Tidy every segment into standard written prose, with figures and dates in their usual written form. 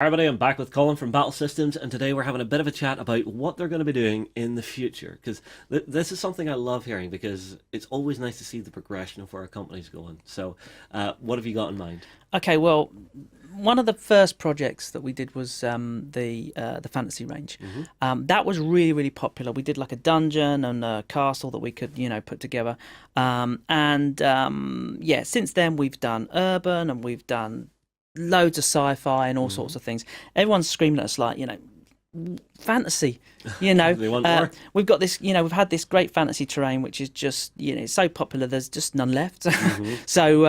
Hi everybody, I'm back with Colin from Battlesystems, and today we're having a bit of a chat about what they're going to be doing in the future. Because this is something I love hearing, because it's always nice to see the progression of where a company's going. So, what have you got in mind? Okay, well, one of the first projects that we did was the fantasy range. Hmm. That was really really popular. We did like a dungeon and a castle that we could put together. Yeah, since then we've done urban and we've done loads of sci-fi and all sorts Hmm. of things. Everyone's screaming at us like fantasy. You know, They want uh, more. we've got this. We've had this great fantasy terrain, which is just it's so popular. There's just none left. Hmm. So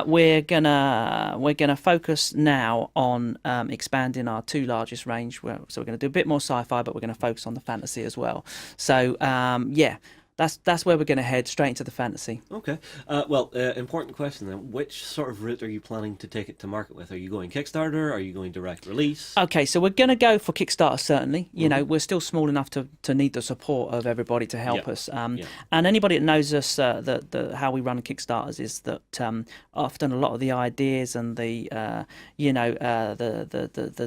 we're gonna focus now on expanding our two largest range. So we're going to do a bit more sci-fi, but we're going to focus on the fantasy as well. So yeah, that's where we're going to head straight into the fantasy. Okay. Important question then. Which sort of route are you planning to take it to market with? Are you going Kickstarter? Are you going direct release? Okay, so we're going to go for Kickstarter, certainly. Hmm. We're still small enough to need the support of everybody to Yeah. help us. Yeah. And anybody that knows us, how we run Kickstarters is that often a lot of the ideas and the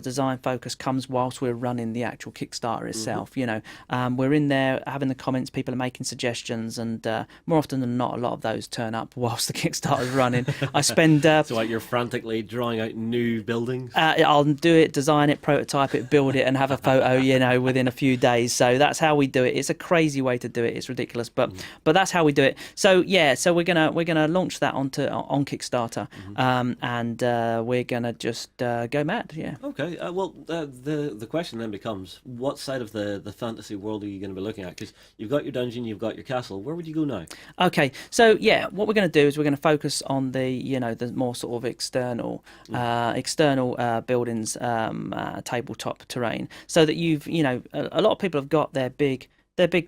design focus comes whilst we're running the actual Kickstarter Hmm. itself. We're in there having the comments, people are making suggestions, and more often than not, a lot of those turn up whilst the Kickstarter's running. I spend So, like, you're frantically drawing out new buildings? I'll do it, design it, prototype it, build it, and have a photo, within a few days. So that's how we do it. It's a crazy way to do it. It's ridiculous, but that's how we do it. So yeah, so we're gonna launch that on Kickstarter, Hmm. and we're gonna just go mad. Yeah. Okay. The question then becomes, what side of the fantasy world are you going to be looking at? Because you've got your dungeon, you've got your castle. Where would you go now? Okay, so yeah, what we're going to do is we're going to focus on the more sort of external buildings, tabletop terrain, so that a lot of people have got their big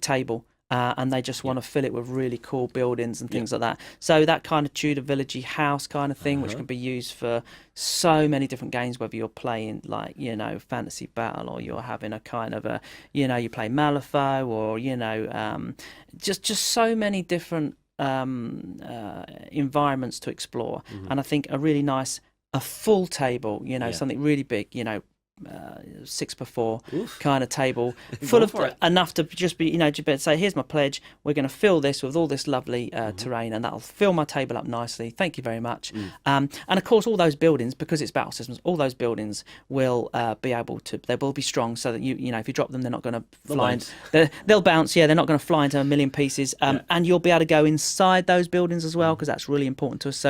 table. And they just Yeah. want to fill it with really cool buildings and Yeah. things like that. So that kind of Tudor villagey house kind of thing, which Uh-huh. can be used for so many different games, whether you're playing like fantasy battle, or you're having a kind of you play Malifaux, or just so many different environments to explore. Hmm. And I think a full table, Yeah. something really big, 6x4 Oof. kind of table, full Go of for it. enough to just be, to be able to say, here's my pledge. We're going to fill this with all this lovely Hmm. terrain, and that'll fill my table up nicely. Thank you very much. Mm. And of course, all those buildings, because it's battle systems, all those buildings will be able to, they will be strong, so that if you drop them, they're not going to The fly. lines. They'll bounce. Yeah, they're not going to fly into a million pieces. Yeah. And you'll be able to go inside those buildings as well, Mhm. because that's really important to us.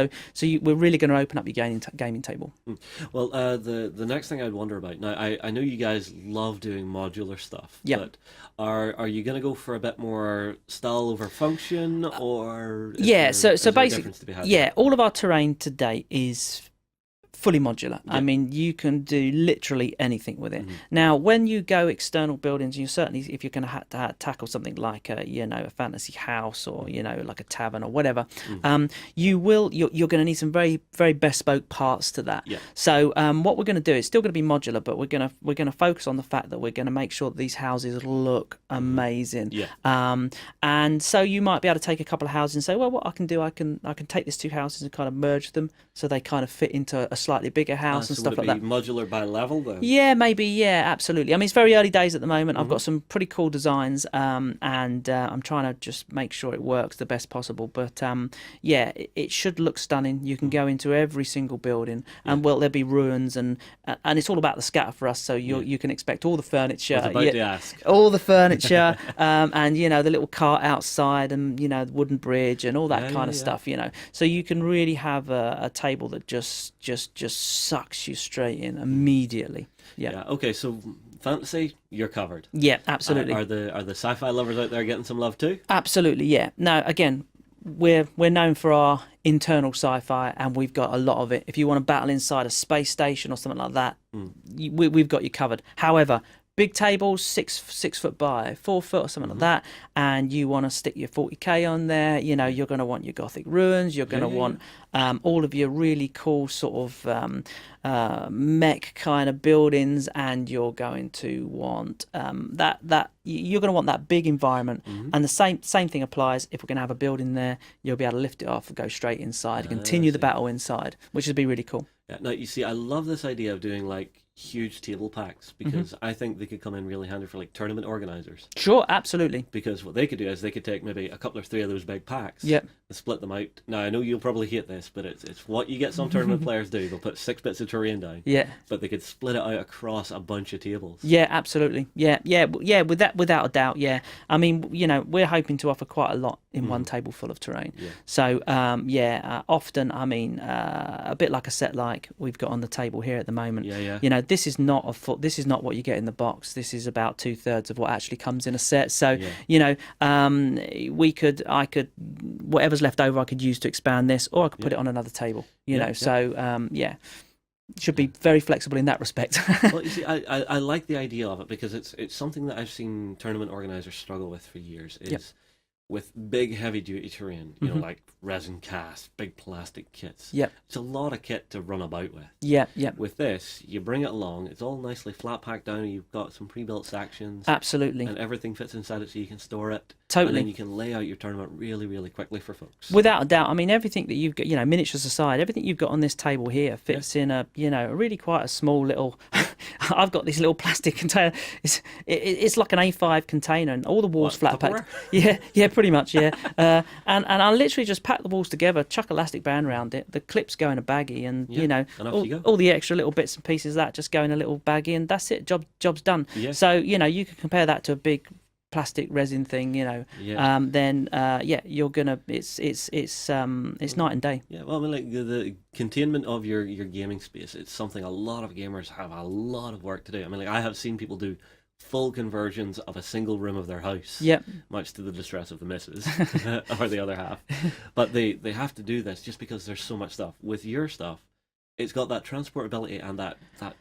We're really going to open up your gaming table. Mm. Well, the next thing I'd wonder about now, I know you guys love doing modular stuff, Yeah. but are you going to go for a bit more style over function, or Yeah, so is there a basically, difference to be had there? yeah, all of our terrain to date is fully modular. I Yeah. mean, you can do literally anything with it. Hmm. Now, when you go external buildings, you certainly, if you're going to have to tackle something like a fantasy house, or like a tavern or whatever, Mm. you're going to need some very very bespoke parts to that. Yeah. So what we're going to do is still going to be modular, but we're going to focus on the fact that we're going to make sure that these houses look Hmm. amazing. Yeah. And so you might be able to take a couple of houses and say, well, what I can do, I can take these two houses and kind of merge them so they kind of fit into a slightly bigger house and So would stuff it like be that. modular by level then? Yeah, maybe. Yeah, absolutely. I mean, it's very early days at the moment. I've Hmm. got some pretty cool designs, and I'm trying to just make sure it works the best possible. But yeah, it should look stunning. You can go into every single building, Yeah. and well, there'll be ruins, and it's all about the scatter for us. So Yeah. you can expect all the I furniture. was about Yeah, to ask. all the furniture, and the little cart outside, and the wooden bridge and all that Yeah, kind yeah, of yeah. stuff. So you can really have a table that just sucks you straight in immediately. Yeah, Yeah. Okay. So fantasy, you're covered. yeah, absolutely, Are the sci-fi lovers out there getting some love too? absolutely. Yeah. Now again, we're known for our internal sci-fi, and we've got a lot of it. If you want to battle inside a space station or something like that, Mm. we've got you covered. However, big tables, 6 foot by 4 foot or something like that, and you want to stick your 40k on there. You know, you're going to want your Gothic ruins. You're going to want all of your really cool sort of mech kind of buildings, and you're going to want you're going to want that big environment. And the same thing applies if we're going to have a building there. You'll be able to lift it off and go straight inside and continue the battle inside, which would be really cool. Yeah, now you see, I love this idea of doing like huge table packs, because I think they could come in really handy for like tournament organizers. Sure, absolutely. Because what they could do is they could take maybe a couple or three of those big packs, Yep, and split them out. Now I know you'll probably hate this, but it's what you get some tournament players do. They'll put 6 bits of terrain down. yeah, But they could split it out across a bunch of tables. yeah, absolutely. Yeah. With that, without a doubt. Yeah. I mean, you know, we're hoping to offer quite a lot in one table full of terrain. Yeah. So, often, I mean, a bit like a set like we've got on the table here at the moment. Yeah. You know, this is not this is not what you get in the box. This is about 2/3 of what actually comes in a set. So, you know, I could, whatever's left over, I could use to expand this, or I could put it on another table. You know, so should be very flexible in that respect. Well, you see, I like the idea of it, because it's something that I've seen tournament organizers struggle with for years. Is with big heavy duty terrain, you know, like resin cast, big plastic kits. Yep. It's a lot of kit to run about with. Yeah. With this, you bring it along, it's all nicely flat packed down, you've got some pre-built sections. Absolutely. And everything fits inside it, so you can store it. Totally. And then you can lay out your tournament really, really quickly for folks. Without a doubt. I mean, everything that you've got, you know, miniatures aside, everything you've got on this table here fits in a, you know, really quite a small little. I've got this little plastic container. It's like an A5 container, and all the walls flat packed. Yeah, pretty much. Yeah, and I literally just pack the walls together, chuck elastic band around it. The clips go in a baggie, and you know, all the extra little bits and pieces of that just go in a little baggie, and that's it. Job's done. Yeah. So you know, you can compare that to a big plastic resin thing, you know. Then you're gonna it's night and day. Yeah, well, I mean, like the containment of your gaming space, it's something a lot of gamers have a lot of work to do. I mean, like, I have seen people do full conversions of a single room of their house, much to the distress of the missus or the other half. But they have to do this just because there's so much stuff. With your stuff, it's got that transportability and that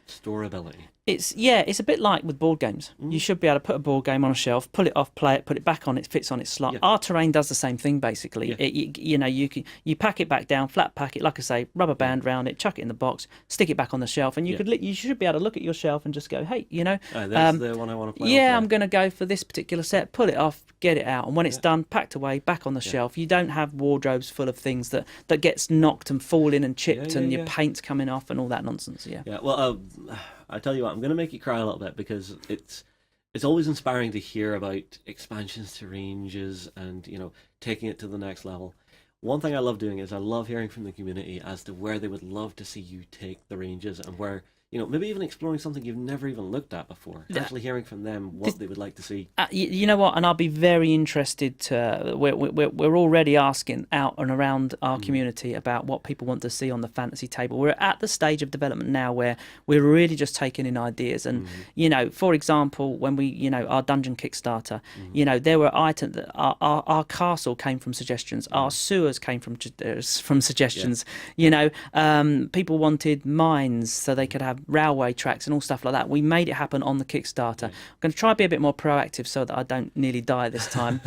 storability. It's a bit like with board games. You should be able to put a board game on a shelf, pull it off, play it, put it back on. It fits on its slot. Our terrain does the same thing basically. You know, you pack it back down, flat pack it, like I say, rubber band round it, chuck it in the box, stick it back on the shelf, and you should be able to look at your shelf and just go, hey, you know, that's the one I want to play. Yeah, I'm going to go for this particular set. Pull it off, get it out, and when it's done, packed away, back on the shelf. You don't have wardrobes full of things that gets knocked and falling and chipped and your paint's coming off and all that nonsense. Yeah. Well, I tell you what, I'm going to make you cry a little bit, because it's always inspiring to hear about expansions to ranges and, you know, taking it to the next level. One thing I love doing is I love hearing from the community as to where they would love to see you take the ranges, and where, you know, maybe even exploring something you've never even looked at before. Actually hearing from them what they would like to see. You know what? And I'll be very interested to. We're already asking out and around our community about what people want to see on the fantasy table. We're at the stage of development now where we're really just taking in ideas. And you know, for example, when we, you know, our dungeon Kickstarter, you know, there were items that our castle came from suggestions, our sewers came from suggestions. You know, people wanted mines so they could have railway tracks and all stuff like that. We made it happen on the Kickstarter. I'm going to try and be a bit more proactive so that I don't nearly die this time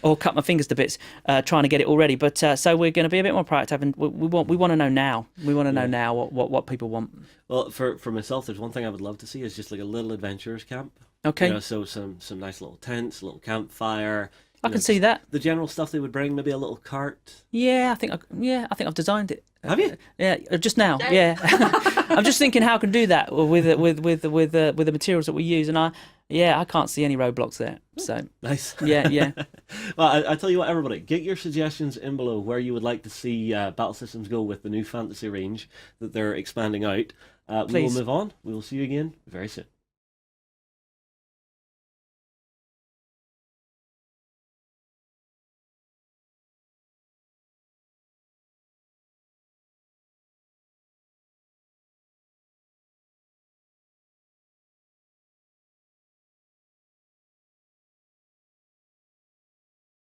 or cut my fingers to bits trying to get it all ready. But so we're going to be a bit more proactive, and we want to know now. We want to know now what people want. Well, for myself, there's one thing I would love to see is just like a little adventurers camp. Okay. You know, so some nice little tents, a little campfire. I can see that. The general stuff they would bring, maybe a little cart. Yeah, I think I've designed it. Have you? Yeah, just now. Yeah, I'm just thinking how I can do that with the materials that we use, and I can't see any roadblocks there. So nice. Yeah. Well, I tell you what, everybody, get your suggestions in below where you would like to see Battlesystems go with the new fantasy range that they're expanding out. We will move on. We will see you again very soon.